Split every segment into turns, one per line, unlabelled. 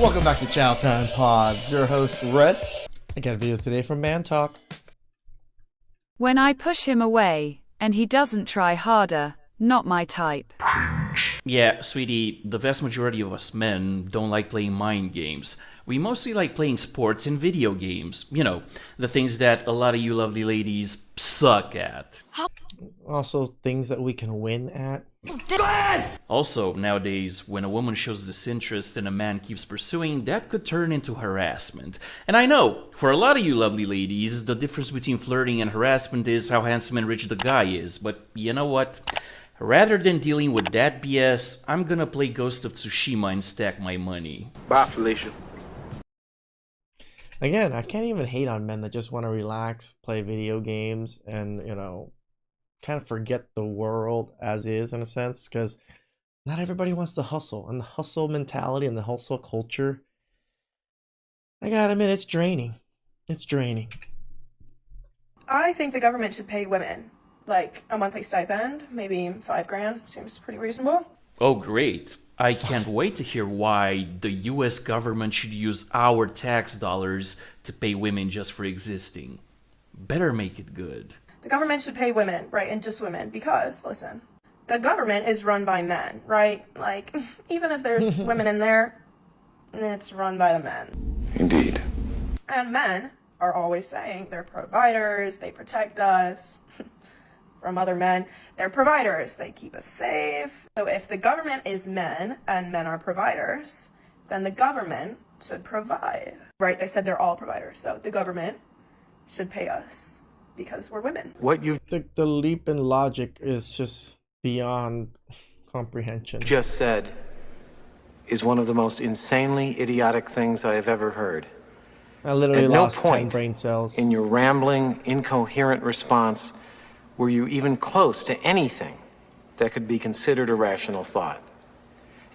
Welcome back to Chow Time Pods. Your host, Red. I got a video today from Man Talk.
When I push him away, and he doesn't try harder, not my type.
Yeah, sweetie, the vast majority of us men don't like playing mind games. We mostly like playing sports and video games. You know, the things that a lot of you lovely ladies suck at.
Also, things that we can win at.
Also, nowadays, when a woman shows disinterest and a man keeps pursuing, that could turn into harassment. And I know, for a lot of you lovely ladies, the difference between flirting and harassment is how handsome and rich the guy is. But you know what? Rather than dealing with that BS, I'm gonna play Ghost of Tsushima and stack my money.
Bye, Felicia.
Again, I can't even hate on men that just want to relax, play video games, and, you know, kind of forget the world as is, in a sense, because not everybody wants to hustle. And the hustle mentality and the hustle culture, I gotta admit, it's draining. It's draining.
I think the government should pay women like a monthly stipend, maybe $5,000. Seems pretty reasonable.
Oh, great. I can't wait to hear why the US government should use our tax dollars to pay women just for existing. Better make it good.
The government should pay women, right, and just women, because, listen, the government is run by men, right? Like, even if there's women in there, it's run by the men.
Indeed.
And men are always saying they're providers, they protect us from other men. They're providers, they keep us safe. So if the government is men and men are providers, then the government should provide. Right, they said they're all providers, so the government should pay us because we're women.
What you
The leap in logic is just beyond comprehension.
just said is one of the most insanely idiotic things I have ever heard.
I literally
At no
lost 10
point
brain cells.
in your rambling, incoherent response were you even close to anything that could be considered a rational thought.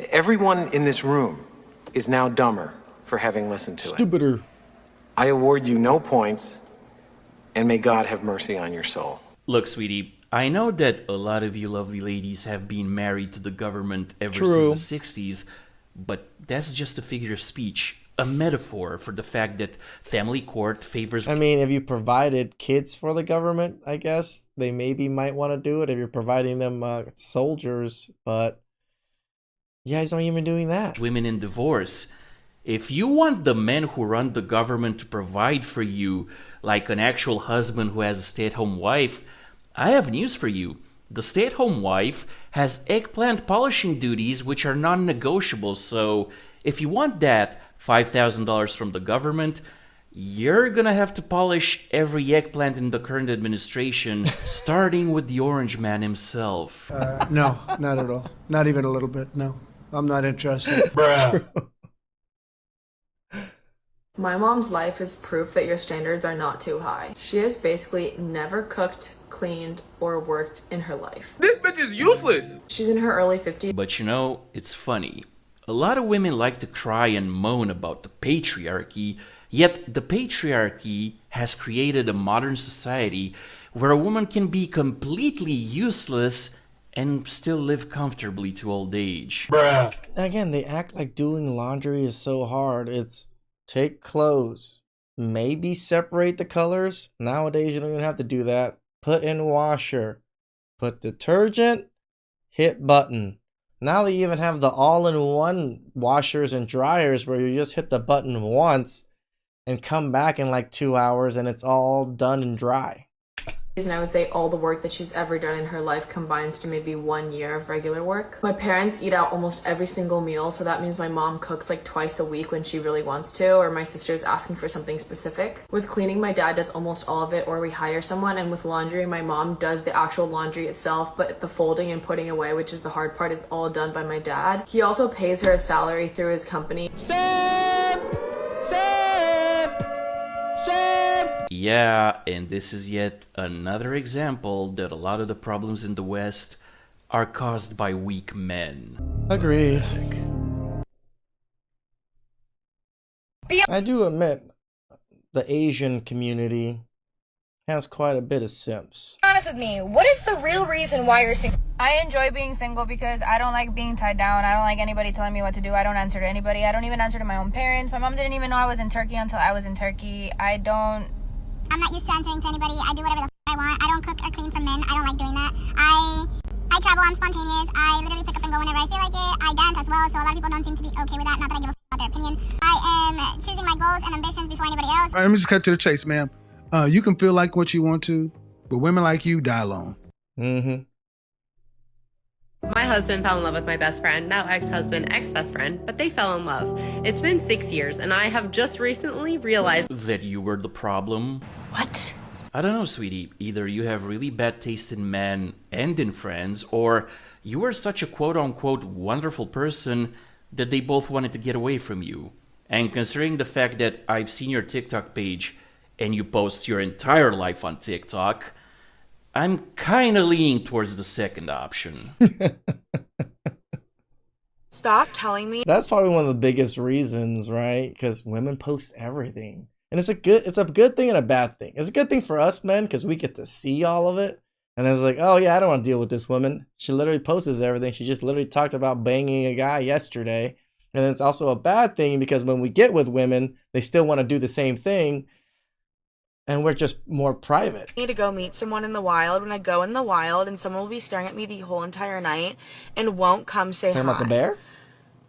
Everyone in this room is now dumber for having listened to it.
Stupider.
I award you no points, and may God have mercy on your soul.
Look, sweetie, I know that a lot of you lovely ladies have been married to the government ever
True.
since the 60s, but that's just a figure of speech, a metaphor for the fact that family court favors...
I mean, if you provided kids for the government, I guess they maybe might want to do it if you're providing them soldiers, but you guys aren't even doing that.
women in divorce. If you want the men who run the government to provide for you, like an actual husband who has a stay-at-home wife, I have news for you. The stay-at-home wife has eggplant polishing duties which are non-negotiable, so if you want that $5,000 from the government, you're gonna have to polish every eggplant in the current administration, starting with the orange man himself.
No, not at all. Not even a little bit. No, I'm not interested.
My mom's life is proof that your standards are not too high. She has basically never cooked, cleaned, or worked in her life.
This bitch is useless.
She's in her early 50s.
But you know, it's funny. A lot of women like to cry and moan about the patriarchy, yet the patriarchy has created a modern society where a woman can be completely useless and still live comfortably to old age.
Again, they act like doing laundry is so hard. It's take clothes, maybe separate the colors. Nowadays, you don't even have to do that. Put in washer, put detergent, hit button. Now they even have the all-in-one washers and dryers where you just hit the button once and come back in like 2 hours and it's all done and dry.
And I would say all the work that she's ever done in her life combines to maybe 1 year of regular work. My parents eat out almost every single meal, so that means my mom cooks like twice a week when she really wants to, or my sister's asking for something specific. With cleaning, my dad does almost all of it, or we hire someone, and with laundry, my mom does the actual laundry itself, but the folding and putting away, which is the hard part, is all done by my dad. He also pays her a salary through his company.
Yeah, and this is yet another example that a lot of the problems in the West are caused by weak men.
Agreed. I do admit the Asian community has quite a bit of simps.
Be honest with me, what is the real reason why you're single?
I enjoy being single because I don't like being tied down. I don't like anybody telling me what to do. I don't answer to anybody. I don't even answer to my own parents. My mom didn't even know I was in Turkey until I was in Turkey. I'm not used to answering to anybody. I do whatever the I want. I don't cook or clean for men. I don't like doing that. I travel. I'm spontaneous. I literally pick up and go whenever I feel like it. I dance as well, so a lot of people don't seem to be okay with that. Not that I give a about their opinion. I am choosing my goals and ambitions before anybody else.
All right, let me just cut to the chase, ma'am. You can feel like what you want to, but women like you die alone.
Mm-hmm.
My husband fell in love with my best friend, now ex-husband, ex-best friend, but they fell in love. It's been 6 years, and I have just recently realized
that you were the problem.
What?
I don't know, sweetie. Either you have really bad taste in men and in friends, or you are such a quote-unquote wonderful person that they both wanted to get away from you. And considering the fact that I've seen your TikTok page and you post your entire life on TikTok, I'm kind of leaning towards the second option.
Stop telling me.
That's probably one of the biggest reasons, right? Because women post everything. And it's a good thing and a bad thing. It's a good thing for us men because we get to see all of it. And it's like, oh yeah, I don't want to deal with this woman. She literally posts everything. She just literally talked about banging a guy yesterday. And it's also a bad thing because when we get with women, they still want to do the same thing. And we're just more private.
I need to go meet someone in the wild. When I go in the wild and someone will be staring at me the whole entire night and won't come say hi.
Talking about the bear?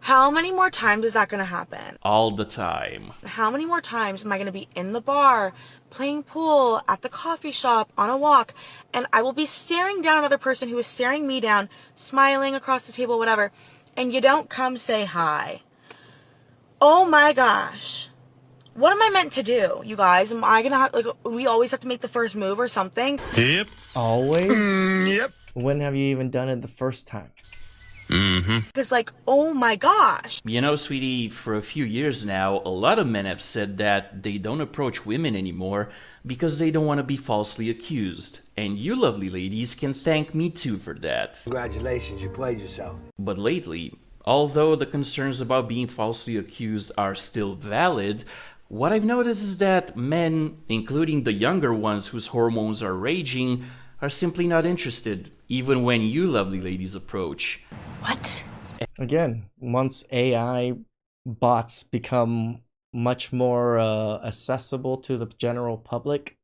How many more times is that going to happen?
All the time.
How many more times am I going to be in the bar, playing pool, at the coffee shop, on a walk, and I will be staring down another person who is staring me down, smiling across the table, whatever, and you don't come say hi? Oh my gosh. What am I meant to do, you guys? Am I going to have, we always have to make the first move or something?
Yep. Always?
Yep.
When have you even done it the first time?
Because, oh my gosh.
You know, sweetie, for a few years now, a lot of men have said that they don't approach women anymore because they don't want to be falsely accused. And you lovely ladies can thank me too for that.
Congratulations, you played yourself.
But lately, although the concerns about being falsely accused are still valid, what I've noticed is that men, including the younger ones whose hormones are raging, are simply not interested, even when you lovely ladies approach.
What?
Again, once AI bots become much more accessible to the general public,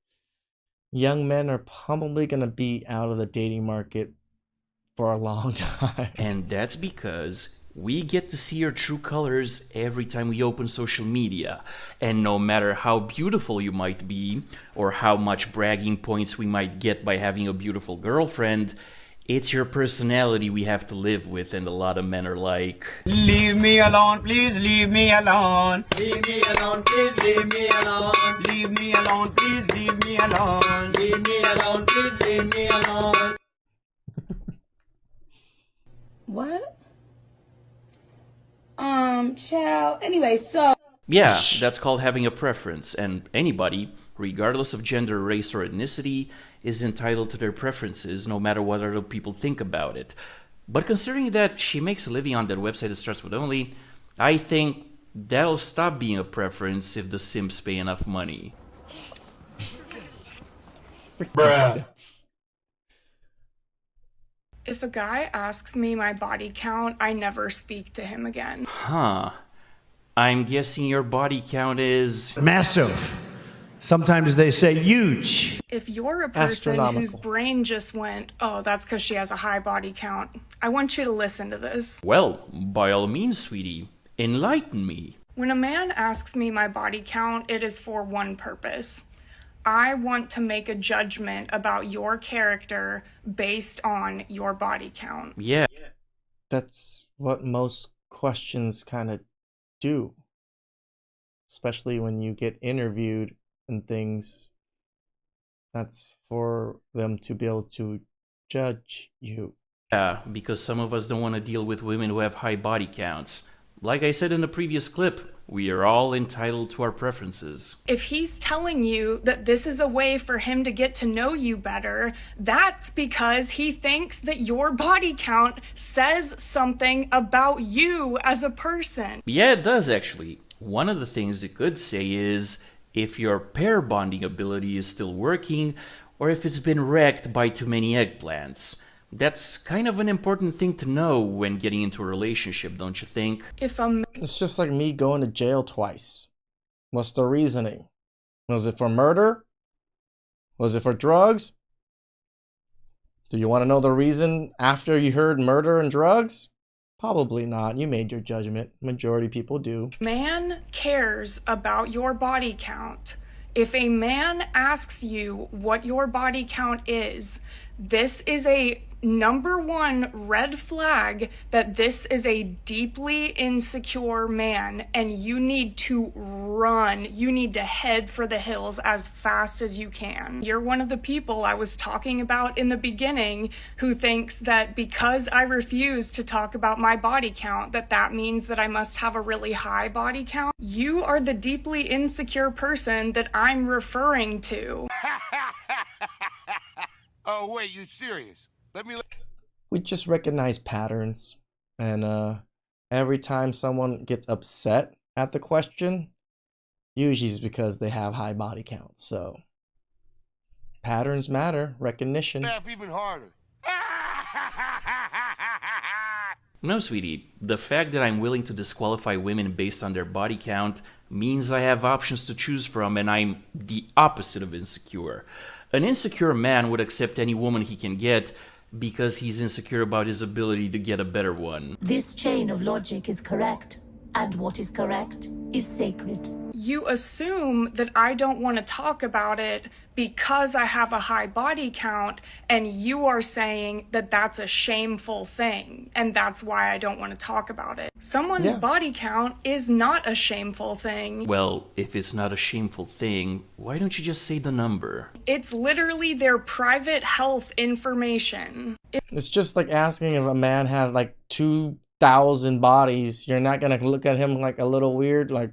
young men are probably going to be out of the dating market for a long time.
And that's because we get to see your true colors every time we open social media. And no matter how beautiful you might be, or how much bragging points we might get by having a beautiful girlfriend, it's your personality we have to live with, and a lot of men are like,
leave me alone, please leave me alone. Leave me alone, please leave me alone. Leave me alone, please leave me alone. Leave me alone, please leave me alone.
What? Child. Anyway, so.
yeah, that's called having a preference, and anybody, regardless of gender, race, or ethnicity, is entitled to their preferences, no matter what other people think about it. But considering that she makes a living on that website that starts with only, I think that'll stop being a preference if the simps pay enough money.
Bruh.
If a guy asks me my body count, I never speak to him again.
Huh. I'm guessing your body count is...
massive. Sometimes they say huge.
If you're a person whose brain just went, oh, that's because she has a high body count, I want you to listen to this.
Well, by all means, sweetie, enlighten me.
When a man asks me my body count, it is for one purpose. I want to make a judgment about your character based on your body count.
Yeah.
That's what most questions kind of do. Especially when you get interviewed and things. That's for them to be able to judge you.
Yeah, because some of us don't want to deal with women who have high body counts. Like I said in the previous clip, we are all entitled to our preferences.
If he's telling you that this is a way for him to get to know you better, that's because he thinks that your body count says something about you as a person.
Yeah, it does actually. One of the things it could say is if your pair bonding ability is still working, or if it's been wrecked by too many eggplants. That's kind of an important thing to know when getting into a relationship, don't you think?
It's just like me going to jail twice. What's the reasoning? Was it for murder? Was it for drugs? Do you want to know the reason after you heard murder and drugs? Probably not. You made your judgment. Majority of people do.
Man cares about your body count. If a man asks you what your body count is, this is a #1 red flag that this is a deeply insecure man, and you need to run. You need to head for the hills as fast as you can. You're one of the people I was talking about in the beginning who thinks that because I refuse to talk about my body count, that means that I must have a really high body count. You are the deeply insecure person that I'm referring to.
Oh, wait, you serious?
We just recognize patterns, and every time someone gets upset at the question, usually it's because they have high body counts. So patterns matter. Recognition.
Laugh even harder.
No, sweetie. The fact that I'm willing to disqualify women based on their body count means I have options to choose from, and I'm the opposite of insecure. An insecure man would accept any woman he can get because he's insecure about his ability to get a better one.
This chain of logic is correct, and what is correct is sacred.
You assume that I don't want to talk about it because I have a high body count, and you are saying that that's a shameful thing, and that's why I don't want to talk about it. Someone's body count is not a shameful thing.
Well, if it's not a shameful thing, why don't you just say the number?
It's literally their private health information.
It's just like asking if a man had like 2,000 bodies. You're not gonna look at him like a little weird, like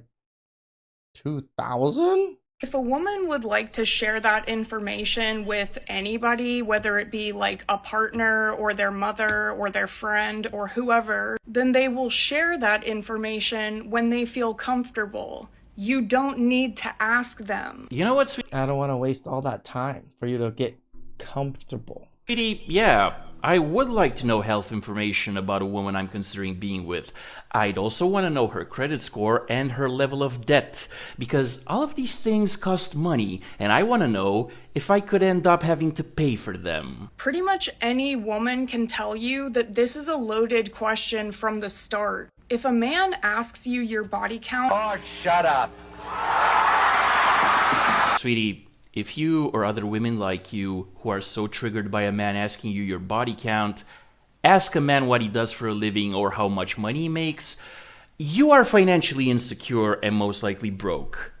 2,000?
If a woman would like to share that information with anybody, whether it be like a partner or their mother or their friend or whoever, then they will share that information when they feel comfortable. You don't need to ask them.
You know what, sweetie?
I don't want to waste all that time for you to get comfortable.
Sweetie, yeah, I would like to know health information about a woman I'm considering being with. I'd also want to know her credit score and her level of debt, because all of these things cost money, and I want to know if I could end up having to pay for them.
Pretty much any woman can tell you that this is a loaded question from the start. If a man asks you your body count...
Oh, shut up.
Sweetie, if you or other women like you who are so triggered by a man asking you your body count, ask a man what he does for a living or how much money he makes, you are financially insecure and most likely broke.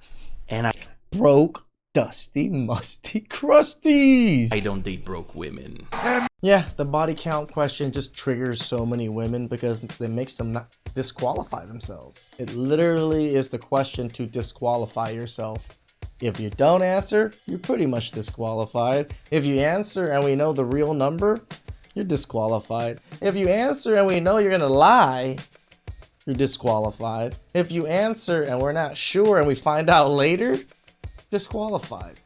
And
Broke, dusty, musty, crusties.
I don't date broke women.
Yeah, the body count question just triggers so many women because it makes them not disqualify themselves. It literally is the question to disqualify yourself. If you don't answer, you're pretty much disqualified. If you answer and we know the real number, you're disqualified. If you answer and we know you're gonna lie, you're disqualified. If you answer and we're not sure and we find out later, disqualified.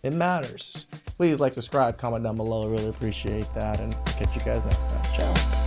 It matters. Please like, subscribe, comment down below. I really appreciate that, and catch you guys next time. Ciao.